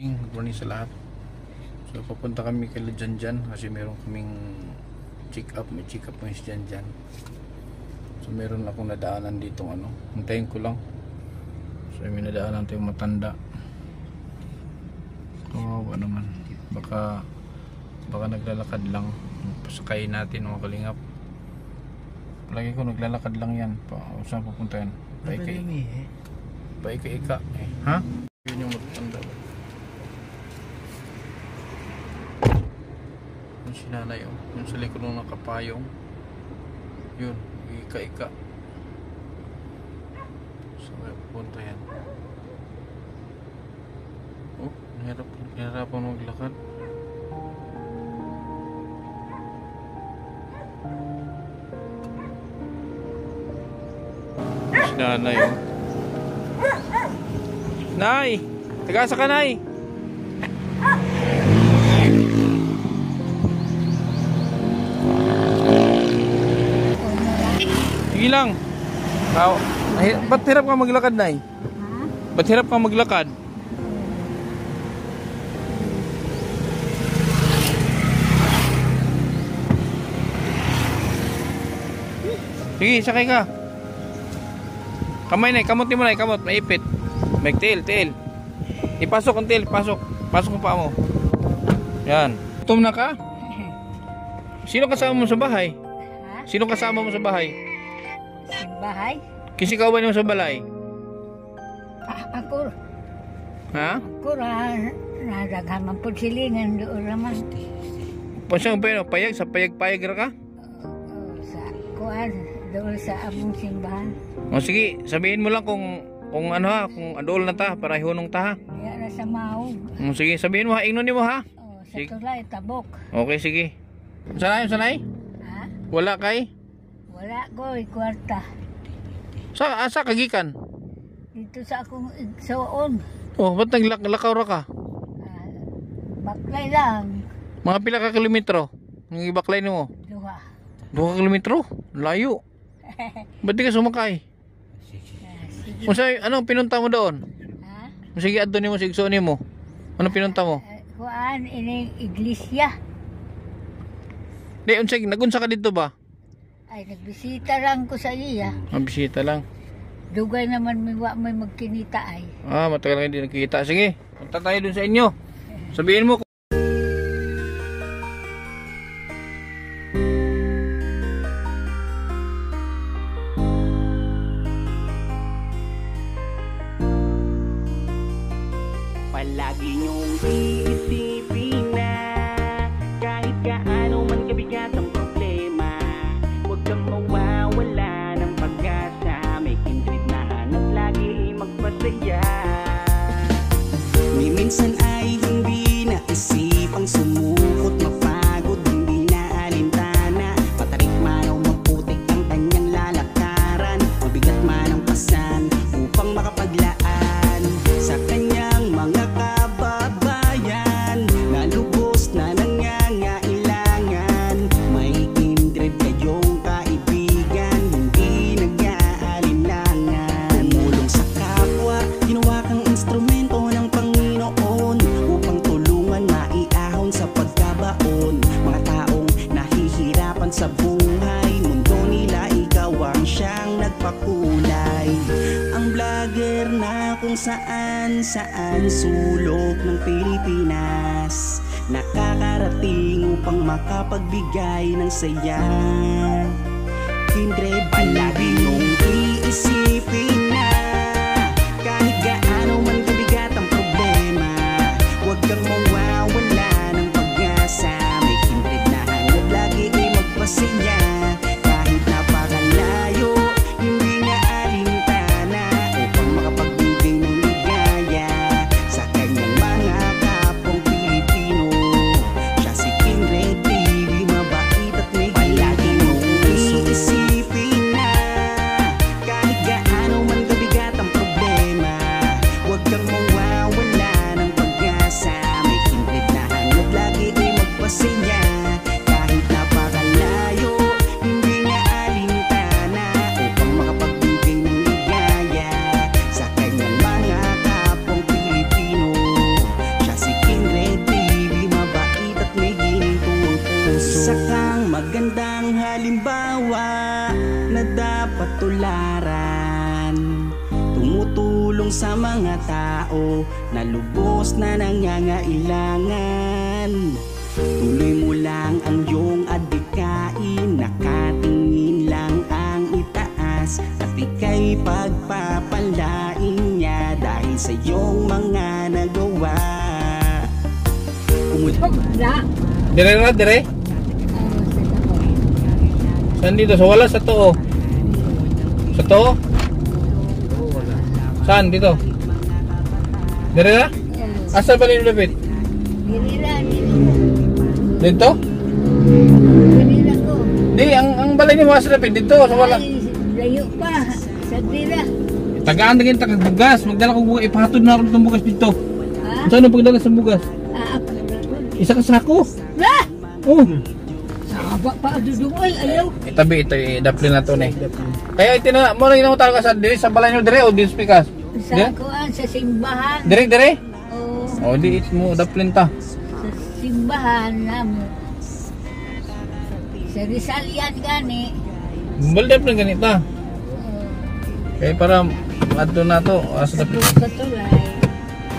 Good morning sa lahat. So papunta kami kay Janjan kasi meron kaming check up, may check up ng Janjan. So meron akong nadaanan dito hintayin ko lang. So may nadaanan tayong matanda. Kawawa naman. Baka naglalakad lang. Pasakayin natin mga kalingap. Palagi ko naglalakad lang yan. Saan pupunta yan? Paika-ika eh. Ha? Yun yung matanda. Yung si nanay yung sa likod ng nakapayong. Yun, ika-ika. So may pupunta yan. Nahirapan maglakad. Si nanay Nay! Tagasa ka, Nay! Sige lang. Ba't hirap ka maglakad, Nay? Ba't hirap ka maglakad? Sige, sakay ka. Kamay, Nay. Kamutin mo, Nay. Kamot. Maipit. May tail. Ipasok ang tail. Pasok mo pa mo. Yan. Gutom na ka? Sino kasama mo sa bahay? Ha? Sino kasama mo sa bahay? Sa bahay? Kisi ka ba niyo sa balay? Ako. Ha? Ako nadaghaman po silingan doon naman. Pasang payag sa payag-payag ra ka? Sa kuan doon sa among simbahan. O sige, sabihin mo lang kung ano ha, kung adool na ta para ihunong ta ha. Kaya na sa maog. O sige, sabihin mo ha, ingnon mo ha. Sa tulay tabok. Okay, sige. Sanay? Ha? Wala kay? Wala ko kwarta. Asa kagikan? Dito sa akong igsoon. Oh, ba't naglakaw ra ka? Baklay lang. Mga pila ka kilometro? Ang ibaklay mo? 2 kilometro? Layo. Ba't di ka sumakay? Anong pinunta mo doon? Ha? Sige, adto nimo sa igsoon mo. Anong pinunta mo? Kuan ining iglesia. Di, nagunsa ka dito ba? Ay nagbisita lang ko sa iya. Mabisita lang. Dugay naman may magkinita ay. Matagal na hindi nakikita. Sige, punta tayo dun sa inyo. Sabihin mo. Palagi niyong iisipin na kahit gaano man kabigat ang problema, huwag kang mawawala ng pag-asa. May kindred na hanap lagi magpasaya. Ni minsan ay hindi naisipang sumukot, mapagod, hindi na alintana. Patarik man o maputik ang kanyang lalakaran, mabigat man ang pasan upang makapaglaan sa kanyang mga kababayan na lubos na nangangailangan. May kindred kayong kaibigan, hindi nag-aalinlangan. Tumulong sa kapwa, ginawa kang instrumento ng Panginoon upang tulungan maiahon sa pagkabaon. Mga taong nahihirapan sa buhay, mundo nila ikaw ang siyang nagpakulay. Ang vlogger na kung saan sulok ng Pilipinas nakakarating upang makapagbigay ng saya. Kindred, palagi mong iisipin na kahit gaano man kabigat ang problema, huwag kang mawawala ng pag-asa. May kindred na hanap lagi ay magpasaya. Kahit napakalayo, hindi niya alintana upang makapagbigay ng ligaya sa kanyang mga kapwang Pilipino. Siya si Kindred TV, mabait at may palagi mong iisipin na kahit gaano man kabigat sa mga tao na lubos na nangangailangan. Tuloy mo lang ang iyong adhikain, nakatingin lang ang itaas, at ika'y pagpapalain niya dahil sa iyong mga nagawa. Wala. Dire na, dire. Saan dito? Sa wala, sa to. Sa to? Saan dito? Dire na? Asa pa rin lapit? Ginila. Dito? Ginila ko. Di, ang balay ni Mas lapit dito, sa wala. Ay, layo pa. Sa dila. Tagaan din tagabugas. Magdala ko bugas. Ipahatod na ako ng bugas dito. Ha? Saan ang pagdala sa bugas? Ako. Isa ka sako. La! Oh. Saba pa dudugoy. Ayaw. Itabi ito, i-dapli na to na eh. Kaya itina, mo na ginamot talaga sa dire, sa balay nyo dire o di spikas? Sa kuan, sa simbahan. Dire, dire? O, O di mo, daplin ta. sa simbahan namo. Sa Rizal yan gani. Baldap na ganita. Kaya para ato na to, asa daplin. Sa tulay.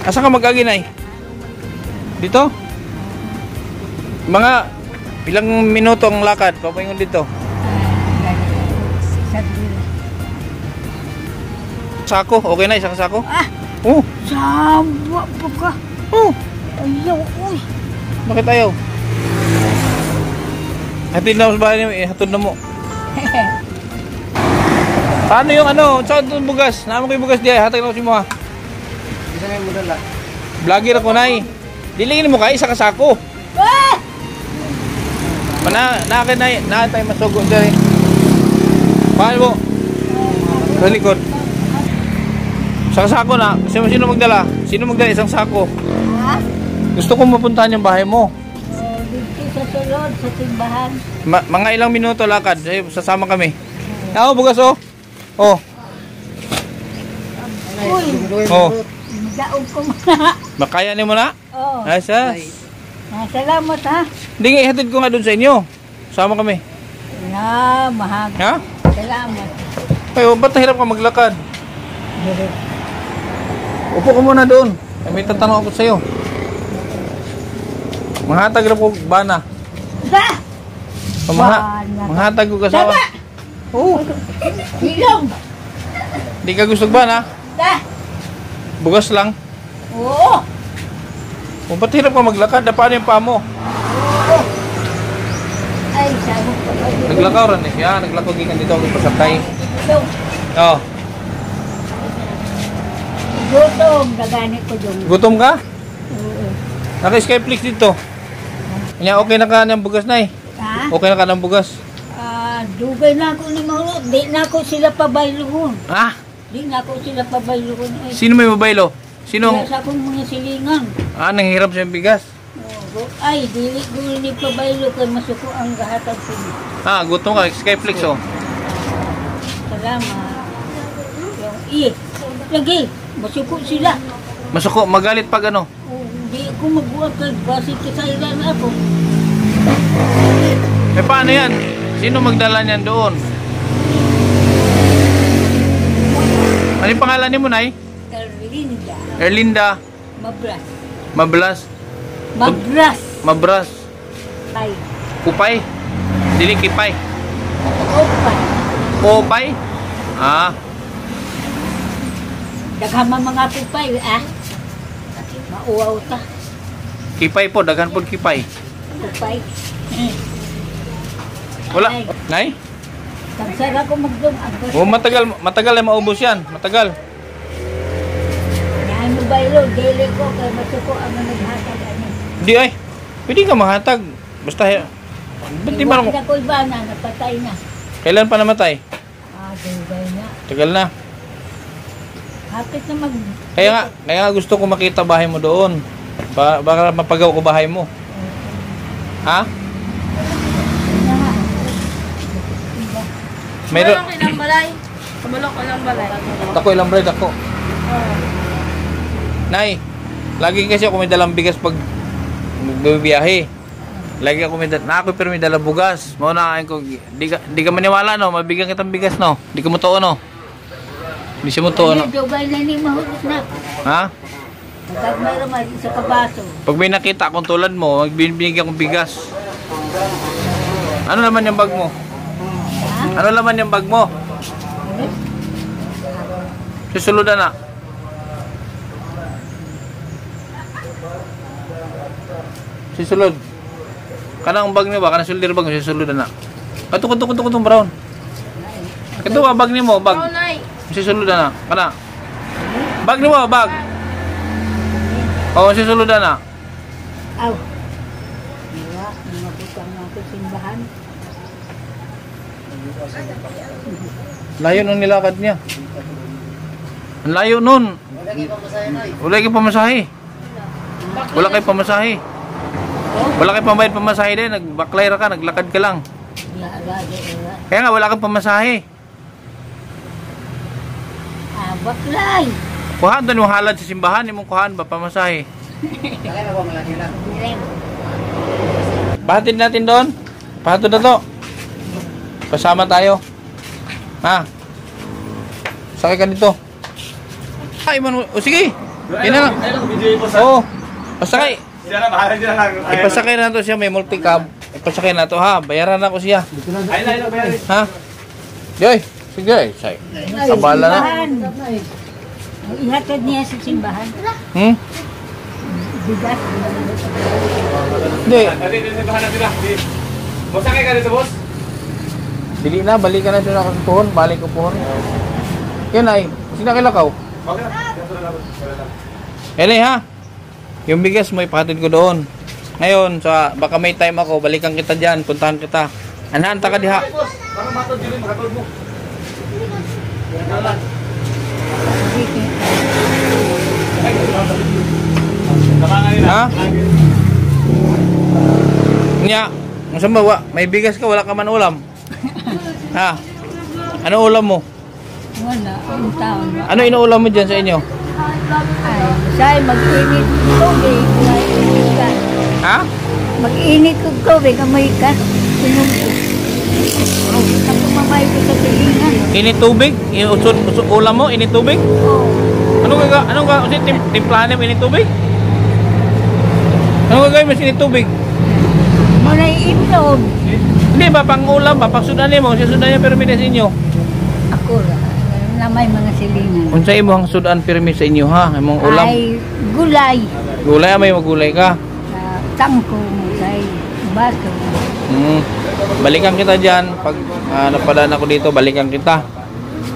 Asa ka mag-aginay? Dito? Mga ilang minuto ang lakad, papaingon dito. Sa dila. Sako, okay na, isang sako? Ah! Oh, Saba pa ka. oh, Ayaw. Uy. bakit ayaw? Hatid na mo sa bahay niyo, hatid na mo. Paano yung ano, saan itong bugas? Naman ko yung bugas diya, hatid na ko si mo ha. Isa nga yung modala. Vlogger ako na eh. Dilingin mo kayo, isa kasako. Ah! Naakin na tayo masugo dyan eh. Paano mo? Sa likod. Isang sako na. Sino magdala? Sino magdala isang sako? Ha? Gusto kong mapuntahan yung bahay mo. Dito sa sulod, sa simbahan. Mga ilang minuto lakad. Sasama kami. Oo, bugas oh. Oh. Uy, Oh. daog ko muna. Makaya mo na? Oh. Asa? Salamat ha. Hindi nga, ihatid ko nga doon sa inyo. Sama kami. Na, mahal. Ha? Salamat. Ay, ba't nahirap ka maglakad? Upo ka muna doon. May tatanong ako sa'yo. Manghatag na po bana. Ba! Manghatag ko kasawa. Tama! Oo. Hilong! Di ka gusto bana? Da! Bugas lang. Oo! O ba't hirap ka maglakad? Paano yung paa mo? Oo! Ay, sabot pa ba? Naglakaw rin eh. Yan, naglakaw gikan dito ako pasakay. Hilong! Oo. Gutom, nagani ko yung... Gutom ka? Oo. Naka-skyflix dito. Kanya okay na ka ng bugas na eh. Ha? Okay na ka ng bugas. Dugay na ako ni Mauro. Di na ako sila pabayluhon. Ah? Di na ako sila pabayluhon. Ay, Sino may mabaylo? Sinong? sa akong mga silingan. Nanghirap siya ng bigas. Ay, dili ko ni pabaylo kay masuko ang gahatag ko. Gutom ka. Skyflix oh. Salamat. Yung lagi, masuko sila. Masuko, magalit pag ano? Hindi ako magbuhat kay basi kasailan ako. Eh paano yan? Sino magdala niyan doon? Ano yung pangalan ni mo, Nay? Erlinda. Erlinda Mabras. Mablas Mabras. Mabras Tay. Kupay Dili Kipay Opay. Popay Daghama mga kupay, Mauwaw ta. Kipay po, daghan po Kipay. Kupay. Wala, Ay. Nay? Tagsara ko magdum. Matagal ay maubos yan. Matagal. Yan mo baylo, dili ko kay masuko ang naghatag ani. Di ay, pwede ka mahatag. Basta, ba't di man ako? Iwan na ko iba na, napatay na. Kailan pa namatay? Dugay na. Tagal na. Hapit na mag... Kaya nga gusto ko makita bahay mo doon. Baka mapagaw ko bahay mo. Ha? Meron. Kamalok ilang balay. Kamalok ilang balay. Ako ilang bread ako. Nay, lagi kasi ako may dalang bigas pag magbibiyahe. Lagi ako may pero may dalang bugas. Mauna ko, di ka maniwala no, mabigyan kitang bigas no. Di ka mo to no. Hindi siya mo to, ano? Dugay na ni mahulog na. Ha? Pagkat mayroon mali sa kabaso. Pag may nakita akong tulad mo, magbibigyan akong bigas. Ano naman yung bag mo? Ha? Ano naman yung bag mo? Susuludan na. Sisulod. Kanang bag niyo ba? Kanang shoulder bag mo, sisuludan na. Kato, brown. Kato ba, bag niyo mo, bag. Oh, nay. Sisuludan na. Kana. Bag niyo mo, bag. Oo, sisuludan na. Aw. Wala, mga butang natin simbahan. Layo nung nilakad niya. Ang layo nun. Wala kayo pamasahe. Wala kayo pamasahe. Wala kayo pambayad pamasahe din. Nagbaklay ka, naglakad ka lang. Kaya nga, wala kang pamasahe. Ah, baklay. Kuhaan doon yung halad sa simbahan. Yung kuhaan ba pamasahe? Bahatid natin doon. Pahatid na to. Kasama tayo. Ha? Sakay ka dito. Ay, man. O sige. Yan na lang. Oo. Pasakay. Ipasakay na to siya. May multicab. Ipasakay na to ha. Bayaran na ko siya. Ha? Joy. Sige. Say. Kabala na. Ihatid niya sa simbahan. Bigas. Hindi. Masakay ka dito, boss? Dili na. Balikan na siya sa puhon. Balik ko puhon. Yan ay. Sinakilakaw. Yan ay ha. Yung bigas mo ipahatid ko doon. Ngayon, baka may time ako, balikan kita dyan, puntahan kita. Anahan ta ka diha. Ha? Nya, ang ba? May bigas ka, wala ka man ulam. Ha? Ano ulam mo? Wala, ang taon. Ano inuulam mo dyan sa inyo? Ay, sa'yo mag-init tubig. Ha? Mag-init kong tubig, amoy ka. Ako mamay ko sa tilingan. Init tubig? Ulam mo, init tubig? Oo. Anong gagawin? Timplahan mo init tubig? Anong gagawin mo sa init tubig? Muna iinom. Hindi ba, pang ulam ba? Pang sudan mo, sa sudan niya permit sa inyo. Ako na may mga silingan. Kung sa imo ang sudan permit sa inyo ha, imong ulam. Ay, gulay. Gulay, may magulay ka. Tangko mo kay baso. Balikan kita dyan. Pag napadaan ako dito, balikan kita.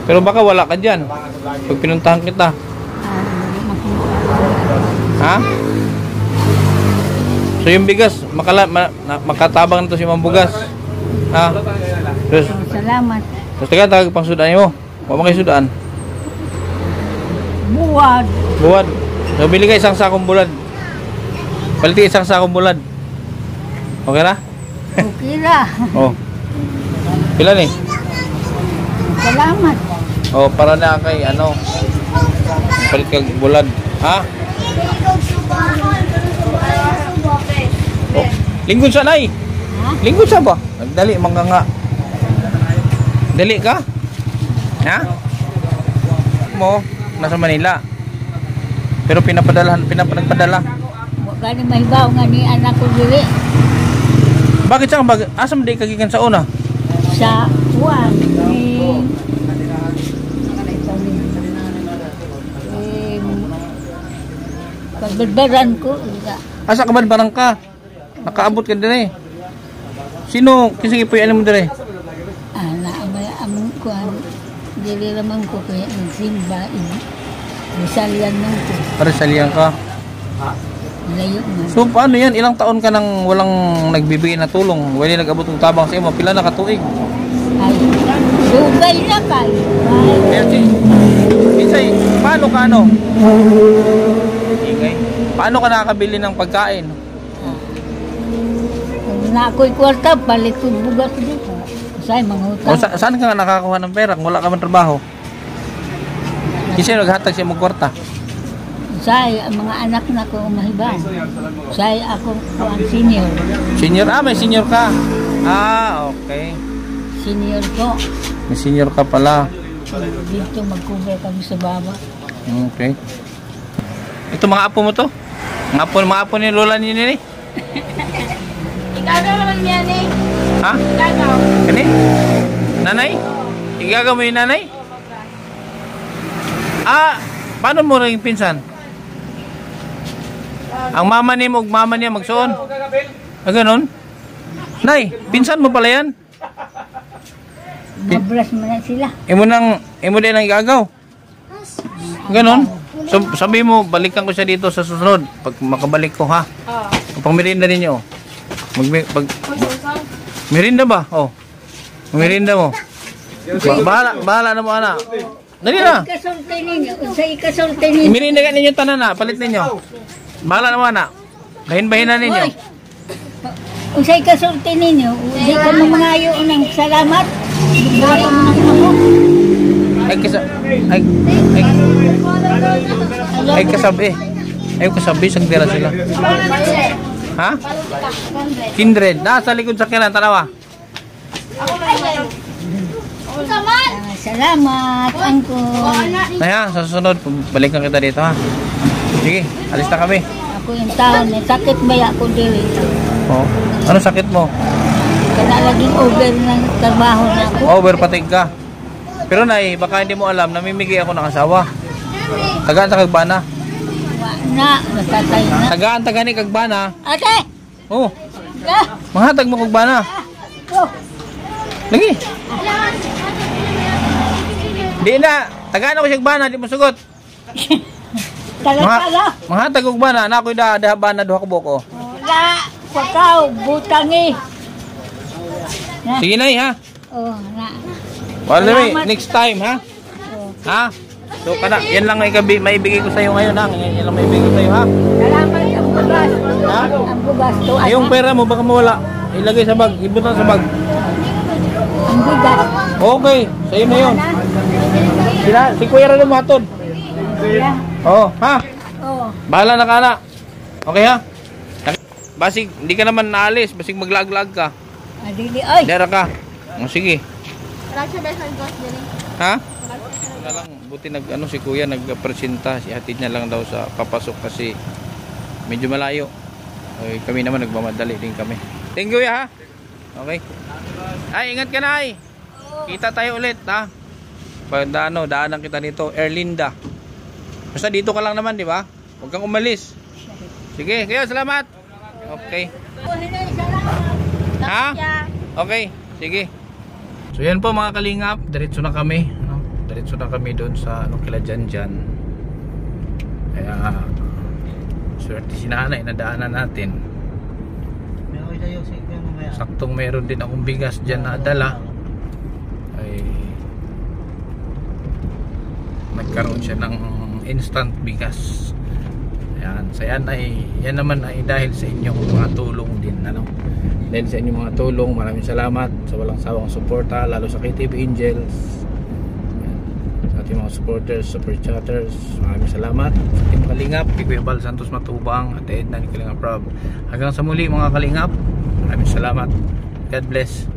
Pero baka wala ka dyan. Pag pinuntahan kita. Ha? So yung bigas, makatabang na to si Mambugas. Ha? Terus, Salamat. terus tagad pang sudan mo. Huwag mo kayo sudan. Buwad. Buwad. So bili ka isang sakong bulad. Palit isang sakong bulad. Okay na? Okay na. Oh. Pila ni? Salamat. Oh, para na kay ano. Palit kag bulad. Ha? Oh. Linggon sa nay. Ha? Linggon sa ba? Nagdali mangga nga. Dali ka? Ha? Mo nasa Manila. Pero pinapadala. Gani mahibaw nga ni anak ko dili. Bakit sa asam di kagikan sa una? Sa Juan ni pagbarbaran ko. Asa ka barang ka? Nakaabot ka dire. Sino kisig ipoy ano mo dire? Ana among ko dili lamang ko kaya nagsimba Bisalian nang ko. Para salihan ka. Layo na. So paano yan? Ilang taon ka nang walang nagbibigay na tulong? Wala nag-abot ng tabang sa imo. Pila na katuig? Ay, dugay na kayo. Merci. Isay, paano ka ano? Ingay. Paano ka nakakabili ng pagkain? Na ako'y kwarta, palit ko bugas dito. Sa'y mga O utang. saan ka nakakuha ng pera kung wala ka man trabaho? Kasi naghatag siya mong kwarta. Sa'y mga anak na ko mahibaw. Sa'y ako ang senior. Senior? May senior ka. Okay. Senior ko. May senior ka pala. Dito mag-cover kami sa baba. Okay. Ito mga apo mo to? Mga apo ni Lola ni Nini? Igagaw naman yan eh. Ha? Igagaw. Kani? Nanay? Igagaw mo yung nanay? Paano mo rin pinsan? Ang mama niya mo, mama niya magsuon. Ganon? Nay, pinsan mo pala yan? Mabras mo na sila. Imo din ang igagaw. Ganon? So, sabi mo, balikan ko siya dito sa susunod. Pag makabalik ko, ha? Pag merinda ninyo. Merinda ba? Oh. Merinda mo. Bahala na mo, anak. Dali na. Ikasulti ninyo. Unsay ikasulti ninyo. Merinda ka ninyo tanan na. Palit ninyo. Bahala na mo, anak. Bahin-bahinan ninyo. Hoy! Unsay ikasulti ninyo. Hindi ka mo mangayo ng salamat. Bigay mo ng ako. Ay kasabi. Ay kasabi. Sagdira sila. Ha? Kindred. Nasa likod sa kinan. Tanawa. Salamat, Angkol. Naya, sa susunod, balikan kita dito, ha? Sige, alis na kami. Ako yung taon. Sakit ba ako dili? Oh. Ano sakit mo? Kaya laging over ng trabaho na ako. Overpatig ka. Pero nay, baka hindi mo alam, namimigay ako ng asawa. Tagaan ta kagbana. Natatay na. Tagaan ta gani kagbana. Ate! Oh, Ka! mahatag mo kagbana. Oh! Lagi. Di na, tagaan ako siya kagbana, di mo sugot. Tala-tala! Mahatag kagbana, na ako'y dahabana, duha ka buko. Wala! Pagkaw, butangi! Sige nay, ha? Oh, na. Well, Salamat. next time, ha? Oh. Ha? So, yan lang ay maibigay ko sa iyo ngayon, ha? Yan lang maibigay ko sa iyo, ha? Salamat ang bugas. Ha? Ang bugas to. Yung pera mo, baka mawala. Ilagay sa bag, ibutan sa bag. Ang bugas. Okay, sa iyo na yun. Si Kuya Rado matod. Yeah. Oo, ha? Oh. Bahala na ka na. Okay, ha? Basig, hindi ka naman naalis. Basig maglag-lag ka. Adili, ay! Dera ka. O, sige. Wala siya best friend ko. Ha? Ito na lang, buti si Kuya nagpresenta. Si hatid niya lang daw sa papasok kasi medyo malayo. Okay, kami naman nagmamadali din kami. Thank you, ha? Okay. Ay, ingat ka na, ay. Kita tayo ulit, ha? Pag daanan kita dito, Erlinda. Basta dito ka lang naman, di ba? Huwag kang umalis. Sige, kaya salamat. Okay. Ha? Okay, sige. So yan po mga kalingap, diretso na kami, no? Diretso na kami doon sa kila Janjan. Kaya swerte si nanay na daanan natin. Saktong meron din akong bigas dyan na dala. Ay nagkaroon siya ng instant bigas. Ayan, so yan naman ay dahil sa inyong mga tulong din, ano? Dahil sa inyong mga tulong, maraming salamat sa walang sawang suporta, lalo sa KTV Angels. Ayan, sa ating mga supporters, super chatters, maraming salamat sa ating Kalingap, kay Kuya Bal Santos Matubang at Edna ni Kalingap Rob. Hanggang sa muli mga Kalingap, maraming salamat. God bless.